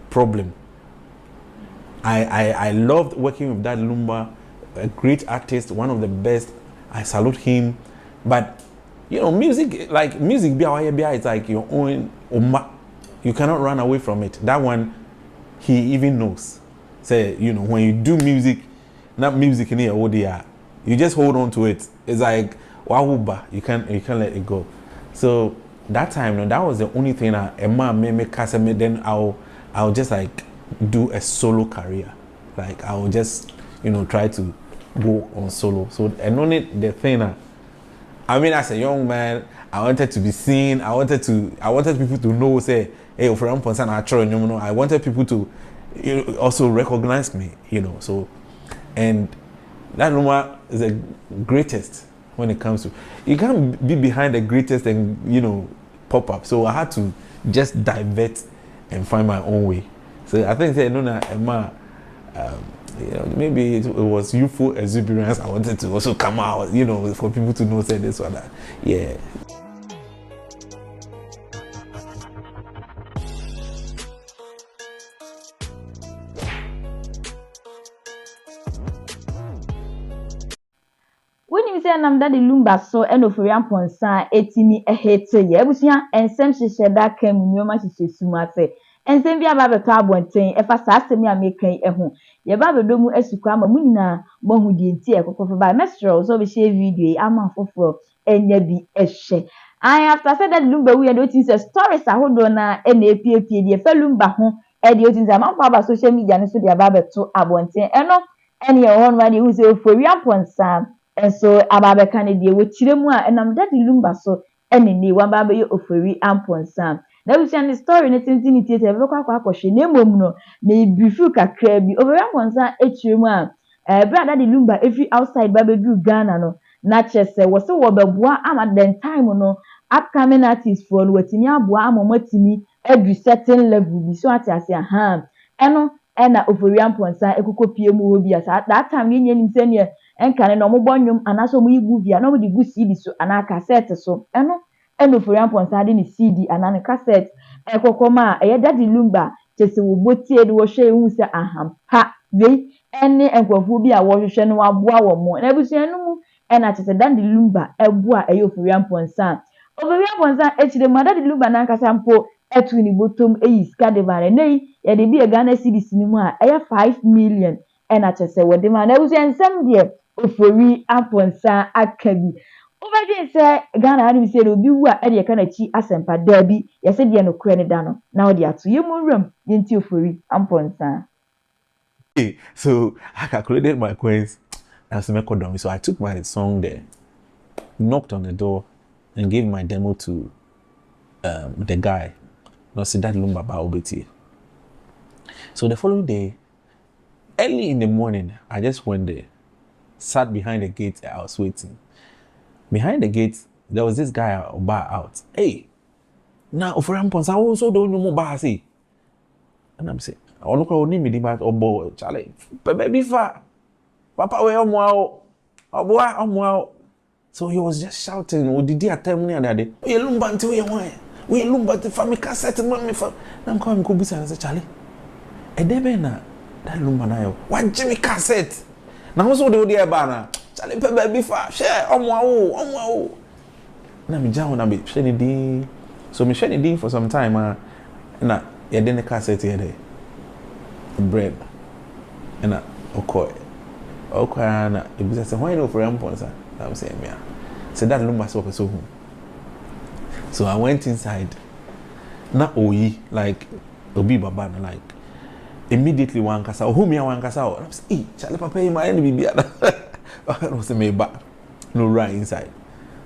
problem. I loved working with Daddy Lumba, a great artist, one of the best. I salute him. But you know, music, it's like your own oma. You cannot run away from it. That one, he even knows. Say, you know, when you do music, not music in here, ODR, you just hold on to it. It's like wahuba. You can't let it go. So that time, no, that was the only thing Emma made me cast me. Then I'll just like do a solo career. Like I'll just, you know, try to go on solo. So and only the thing I mean, as a young man, I wanted to be seen. I wanted people to know, say, hey, Ofori Amponsah natural, you know. I wanted people to, you know, also recognize me, you know. So, and that Lumba is the greatest when it comes to. You can't be behind the greatest and, you know, pop up. So I had to just divert and find my own way. So I think that Emma, you know, maybe it was youthful exuberance. I wanted to also come out, you know, for people to know, say this or that. Yeah. When you say I'm Daddy Lumba so and Ofori Amponsah etimi ehete ye ebusia ensem hyehyɛ da kan mu nyoma hyehyɛ suma se ensem bia ba beto abonten efa saa asemi a mekan eho ye ba bedomu asukwa ama mu nyina mahu die nti ekokofo ba mesro so be share video ama foforo enya bi ehye I after said that Lumba we and otin say stories ahodo na na epiepie die fa Lumba ho e die otin say amanfo aba social media ne so dia ba beto abonten eno ene ye ho no ade hu say Ofori Amponsah. And so ababe Canada we chiremu a enam Daddy Lumba so eneni wa babe ye Ofori Amponsah. Na we see the story ne tintin tie te be kwa akwahwe na emom no na ibifu kakra bi Ofori Amponsah echiremu a bra Daddy Lumba every outside babe du Ghana no na chese wo se wo beboa ama den time no upcoming artists for no watimi aboa ama matimi adu certain level bi so atiase aha eno na Ofori Amponsah ekokopie mu ho bi asa that time ye nim se ne enkane no mo bonyum anaso mo igu via no mo di gu CD so ana cassette so eno Ofori Amponsah de ni CD ana ne cassette ekokoma eye Daddy Lumba chese wo botie de wo hwe ehu se aham ha we ene enkwafo bi a wo hwehwe no aboa wo mo na busu enu mu na chese Daddy Lumba eboa eye Ofori Amponsah echire mo Daddy Lumba na nkasa mpo etu ni botom eyi ska de bare nei ye de bi e Ghana CD sinimu a eye 5 million na chese wo de ma na busu ensem de Ofori Amponsah akabi obedin say Ghana ani say obi wu a e kana chi asempa dabi ye say de no kure ne da no na wo de ato ye monwram ye nti Ofori Amponsah. So I calculated my coins as me kodom. So I took my song there, knocked on the door, and gave my demo to the guy. No, see Daddy Lumba ba obeti. So the following day, early in the morning, I just went there. Sat behind the gate. I was waiting. Behind the gate, there was this guy out. Hey, now Ofori Amponsah also don't know about see. And I'm saying, I don't know me the bat obo Charlie. Baby fa, Papa we omo. So he was just shouting. Oh, did he attend me that day? We Lumba until we want. We Lumba to family cassette me for. I'm coming to Kubusa and say Charlie. Edebe na that Lumba na yo. What Jimmy cassette? Na so de odi bana Charlie baby fa share omo na me jawo na be share ni din so me share ni din for some time na ye de ne cassette here there bread na okoy na e bi say why no Ofori Amponsah I'm saying me say that Lumba so I went inside na oyi like obi baba na like immediately one kasa one kasa I'm say Charlie papa you my enemy bia I was me back no right inside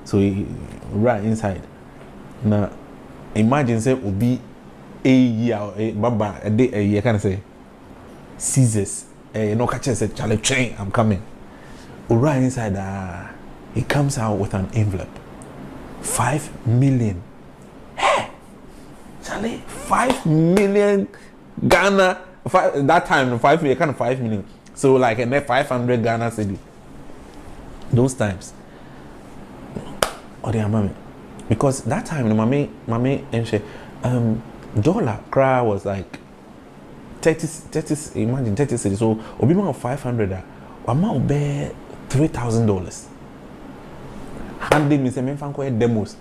so he right inside now imagine say obi a year baba a day a year can say scissors no catch say Charlie train I'm coming right inside he comes out with an envelope 5 million hey Charlie 5 million Ghana that time 5 million kind of 5 million so like a 500 Ghana cedi those times or the mommy because that time the mommy and she dollar cry was like 30, imagine 30 cities. So obi man of 500, amount be $3,000. Handing me say me fan demos.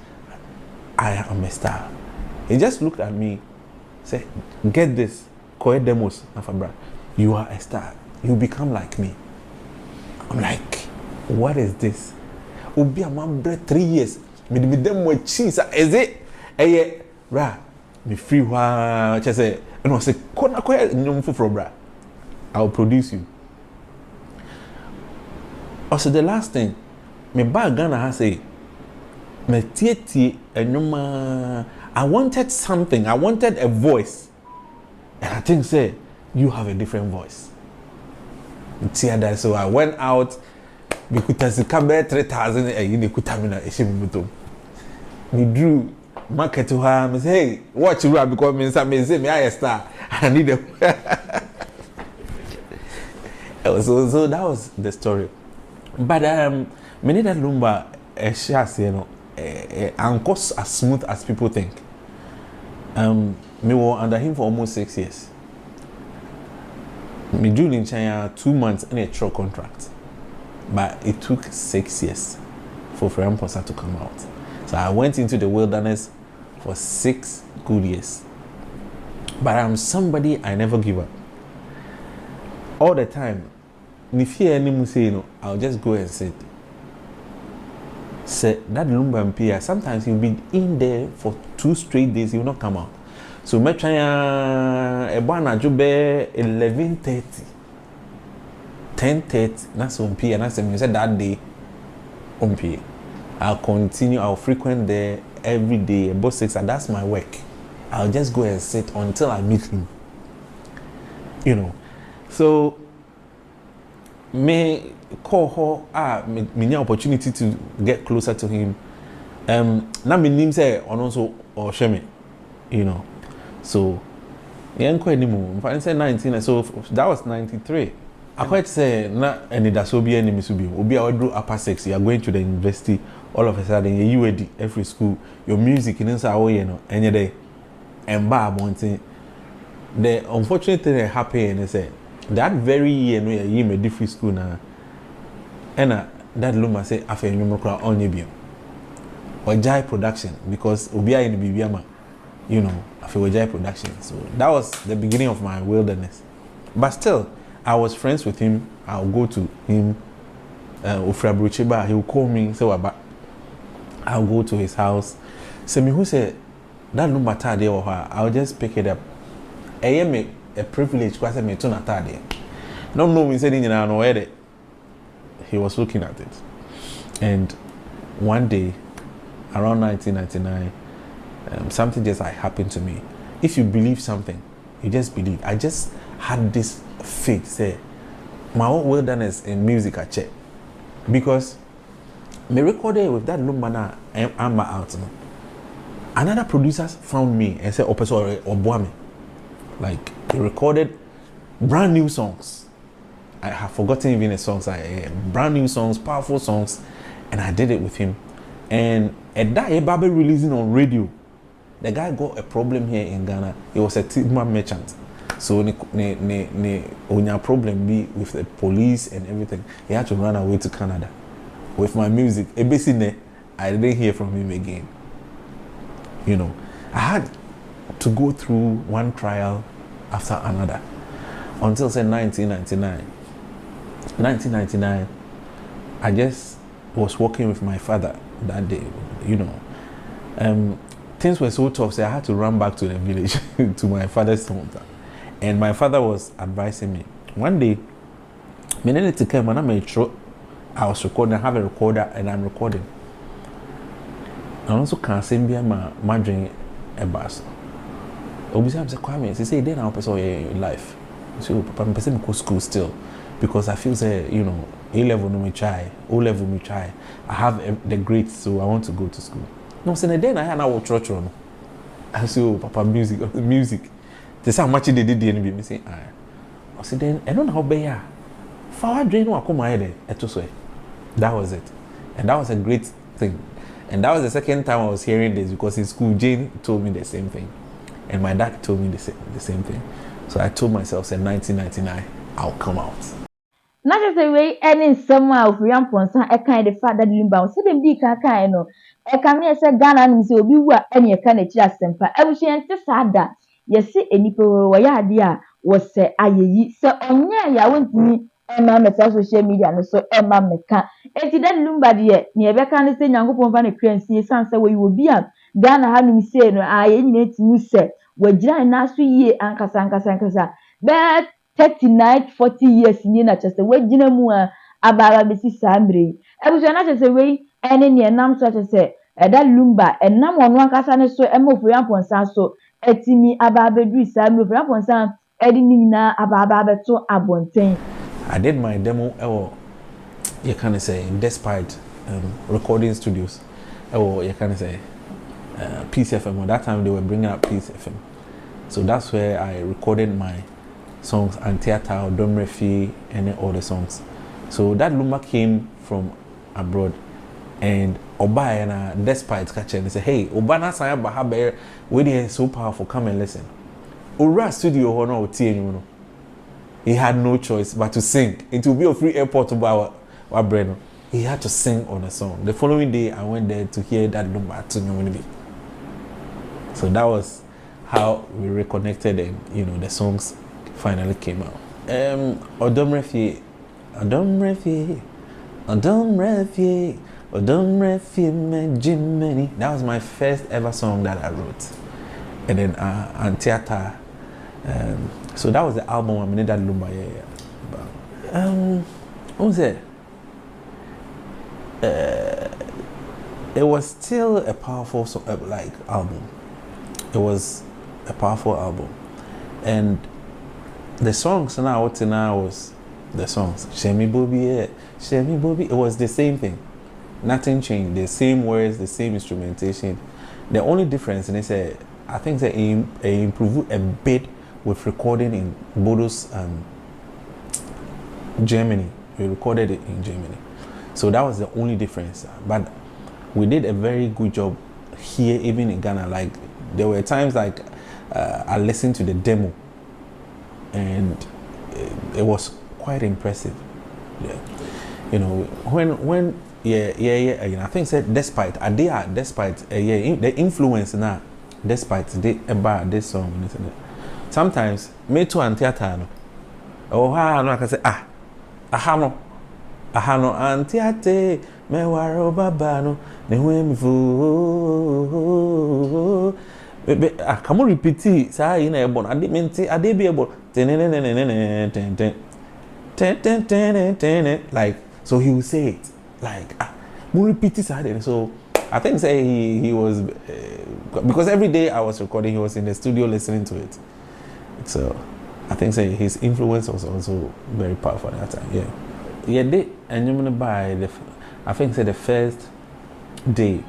I am a star. He just looked at me, said, "Get this, Koe demos, Nafabra. You are a star. You become like me." I'm like, what is this? Obi a man 3 years. Me demo cheese. Is it? Bra. Me free wa. Just say, and I say, "Kona koe nyom fufro bra. I'll produce you." Also, the last thing, me bag Ghana has say, me tie and I wanted something. I wanted a voice, and I think say you have a different voice. So I went out. Because the camera 3,000 in the Kutamina, me drew market to her. Me say, "Hey, watch you because me say me I a star. I need a." So that was the story. But me need that Lumba and cost as smooth as people think. Me were under him for almost 6 years. Me drew in China 2 months in a truck contract. But it took 6 years for Ofori Amponsah to come out. So I went into the wilderness for 6 good years. But I'm somebody I never give up. All the time, if you any say I'll just go and sit. Say that Lumba and Pia, sometimes you'll be in there for 2 straight days, you'll not come out. So me try a bana jobe 11:30. 10:30, that's on P, and I said that day on P. I'll continue, I'll frequent there every day, about 6, and that's my work. I'll just go and sit until I meet him. So me call her, me opportunity to get closer to him. Now my name say on also or Shemi, So yeah, quite anymore. If I say 19, so that was 93. I quite say na any that so be any misubi. Obi I do upper 6. You are going to the university. All of a sudden you UAD every school. Your music in inside any day. And bar wanting. The unfortunate thing that happened is that very year you made different school now. And that Lumba say after you know crowd on you or Jai production because Obi in the Bibiama, after Jai production. So that was the beginning of my wilderness. But still. I was friends with him. I'll go to him. Ofori Amponsah, he will call me. Say what? I'll go to his house. Say me who said that Lumba tade or her. I'll just pick it up. I am a privilege because I me to na tade. No me said in no where he was looking at it. And one day, around 1999, something just happened to me. If you believe something, you just believe. I just had this faith, say my own wilderness in music I check because me recorded with that Lumba na I'm out. Another producer found me and said, "Opeso or Boame," like he recorded brand new songs. I have forgotten even the songs. Brand new songs, powerful songs, and I did it with him. And at that Babe releasing on radio, the guy got a problem here in Ghana. He was a timber merchant. So onya problem be with the police and everything. He had to run away to Canada with my music. I didn't hear from him again. I had to go through one trial after another until say 1999. 1999, I just was working with my father that day. Things were so tough, so I had to run back to the village to my father's hometown. And my father was advising me. One day, I needed to come and I was recording. I have a recorder and I'm recording. I also can't sing my dream a bass. Obviously, I'm saying, he said, then I'll pursue your life. So, Papa, I'm pursuing school still because I feel say, A level no me try, O level me try. I have the grades, so I want to go to school. No, so then I had our church on. I said, Papa, music. They say how much they did the NB. Me say, I said then I don't know how bad ya. For drain no come here. That was it, and that was a great thing. And that was the second time I was hearing this because in school Jane told me the same thing, and my dad told me the same thing. So I told myself, say 1999, I'll come out. Na just say we any nsɛm a Ofori Amponsah ɛkan de fa Daddy Lumba so dem di kan no ɛka me sɛ Ghana nim sɛ obi wu a ɛne ɛka na kyerɛ asɛmpa abusua nte saa da yɛse enipa wɔyɛ ade a wɔsɛ ayeyi sɛ ɔnyɛ ya wontumi ɛma mɛfa social media no so ɛma mɛka enti Daddy Lumba deɛ ne ɛbɛka ne sɛ Nyankopɔn fa ne kra nsie san sɛ wɔyi obi a Ghana ha nim sɛ no a yɛ nyina tumi sɛ wɔgyina na so yie ankasa bɛɛ 39-40 years ni na kyerɛ sɛ wɔgyina mu a abaaba bɛsi saa mmerɛ yi abusua na kyerɛ sɛ wei ɛne ne ɛnam so kyerɛ sɛ Daddy Lumba ɛnam ɔno ankasa ne so ɛma Ofori Amponsah so ɛtumi abaaba duru saa mmerɛ Ofori Amponsah ɛde ne nyinaa abaaba bɛto abɔnten. I did my demo you can say despite recording studios you can say Peace FM. At that time they were bringing up Peace FM, so that's where I recorded my songs and theater, Dom Refi, and all the songs. So that Lumba came from abroad, and Oba and despite catching, they say, "Hey, Obana Saya Bahaber, we are so powerful. Come and listen." Ura studio hono TN, he had no choice but to sing. It will be a free airport to buy our brand. He had to sing on a song. The following day, I went there to hear that Lumba to me. So that was how we reconnected, and the songs finally came out. Odom Refi, Jimmy. That was my first ever song that I wrote. And then and theater. So that was the album I made, that Lumba. What was it? It was still a powerful album. It was a powerful album, and the songs now was the songs. Shemi Bobby. It was the same thing. Nothing changed. The same words, the same instrumentation. The only difference, and I think they improved a bit with recording in Bodos, Germany. We recorded it in Germany, so that was the only difference. But we did a very good job here, even in Ghana. Like there were times I listened to the demo, and it was quite impressive. Yeah, when I think said despite the influence now, despite about this song, isn't it? Sometimes me too and theater no. Oh ha no I can say ahano antiate me waro baba no ne hu mi fu come on repeat it say you na ebon ade menti ade bi ebon like so he will say it like mo repeat it say so I think say he was because every day I was recording he was in the studio listening to it, so I think say his influence was also very powerful at that time. They and you buy I think say the first day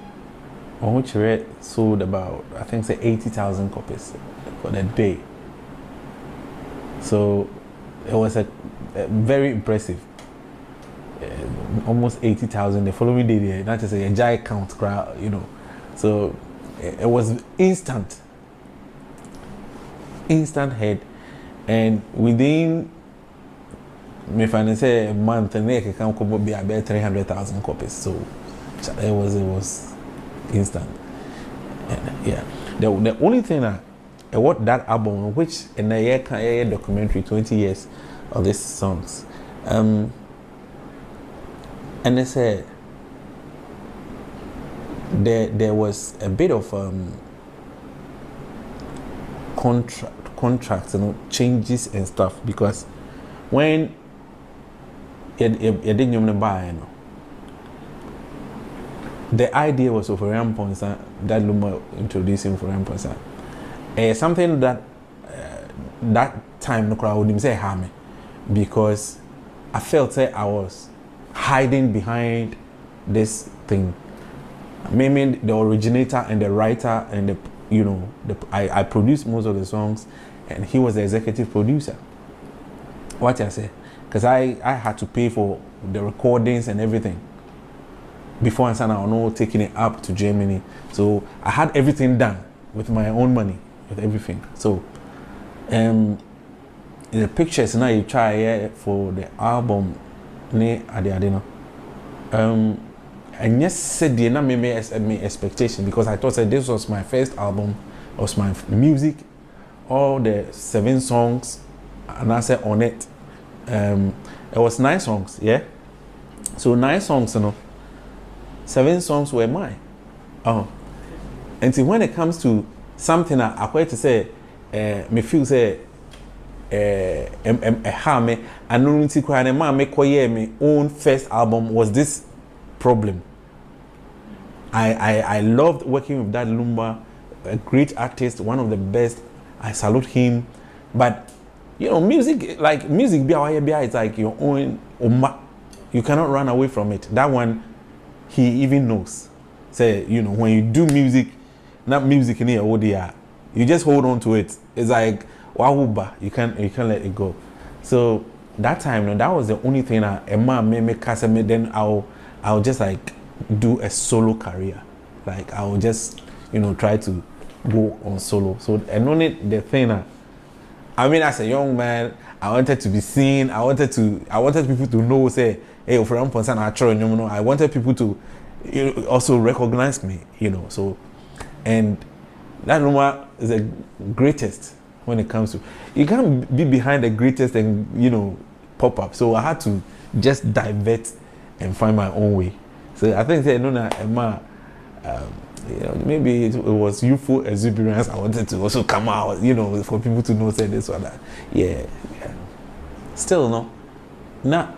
on which we sold about I think say 80,000 copies for that day. So it was a very impressive. Almost 80,000 the following day. Not to say a giant count crowd, So it was instant hit, and within me say a month and they can come be about 300,000 copies. So it was instant. And the only thing what that album, which in a year documentary 20 years of these songs, and they said there was a bit of contracts, changes and stuff, because when you didn't buy, the idea was Ofori Amponsah, that Lumba introducing Ofori Amponsah. Something that that time no crowd wouldn't say harm me, because I felt that I was hiding behind this thing. Maybe the originator and the writer and I produced most of the songs, and he was the executive producer. What I say, because I had to pay for the recordings and everything before I started taking it up to Germany. So I had everything done with my own money, with everything. So the pictures now you try for the album ne ade no and yes said the na me expectation because I thought that this was my first album, was my music, all the 7 songs and I said on it it was 9 songs, yeah, so 9 songs, you know, 7 songs were mine. And see, when it comes to something I quite to say me feel say me and no nti kwa na me koye me own first album was this problem. I loved working with Daddy Lumba, a great artist, one of the best. I salute him. But you know, music be it's like your own oma. You cannot run away from it. That one he even knows. Say, you know, when you do music, not music in here, ODR, you just hold on to it. It's like wahuba, you can't let it go. So that time, no, that was the only thing Emma made me cast me. Then I'll just like do a solo career. Like I'll just, you know, try to go on solo. So and only the thing I mean, as a young man, I wanted to be seen. I wanted people to know, say, hey, Ofori Amponsah na choro, you know. I wanted people to, you know, also recognize me, you know. So, and that Lumba is the greatest when it comes to. You can't be behind the greatest and, you know, pop up. So I had to just divert and find my own way. So I think that Emma, you know, maybe it was youthful exuberance. I wanted to also come out, you know, for people to know, say this or that. Yeah. Still, no. Now,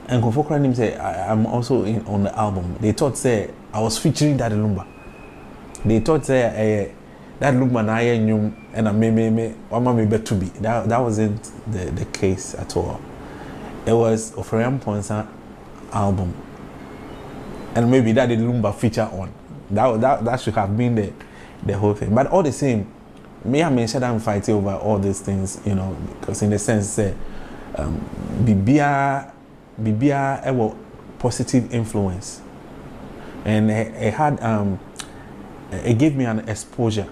and Ofori say I'm also on the album. They thought say I was featuring Daddy Lumba. They thought say Daddy Lumba na aye nyum and I me wama me better be. That wasn't the case at all. It was Ofori Amponsah album, and maybe Daddy Lumba feature on. That should have been the whole thing. But all the same, me and Shada I'm fighting over all these things, you know, because in the sense say Bibia a positive influence, and it had it gave me an exposure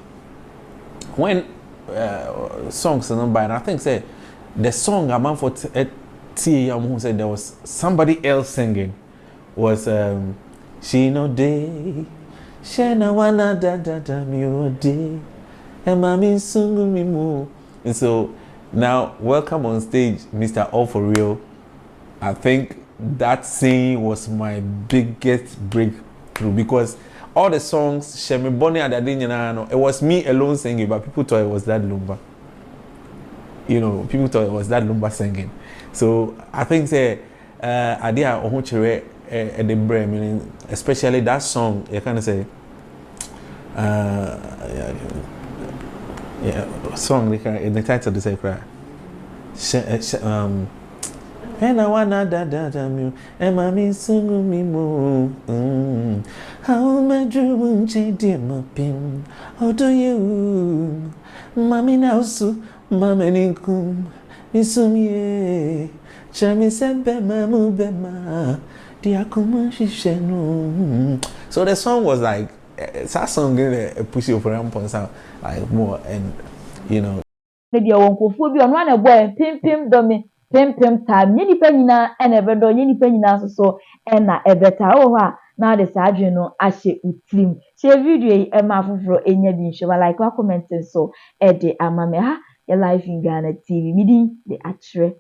when songs and by, and I think say the song I'm for who said there was somebody else singing was she no day shena wana da mi o day and mami sungu mi mu. And so now welcome on stage Mr. Ofori. I think that singing was my biggest breakthrough because all the songs Shemi Bonnie Adadinyanano, it was me alone singing, but people thought it was Daddy Lumba. You know, people thought it was Daddy Lumba singing. So I think say idea ohuchere the brain, meaning especially that song you can say song in the title they say cry. And I wanna da mu and mami sungu mi mo how my dream dear my pin how do you mami now so mama ninkum isumie chami sembe mamu bema diakuma shishenu. So the song was like that song gonna push you for Amponsah like more, and you know maybe wonkofo bi ono na boy pimpim do me pimpim time nye nipa nyina e na bedo nye nipa nyina so e na ebeta wo ha na de saadwe no ahye utrim share video yi e ma foforo enya bi nhwe like wa comment so e de amame ha your life in Ghana TV midi de atre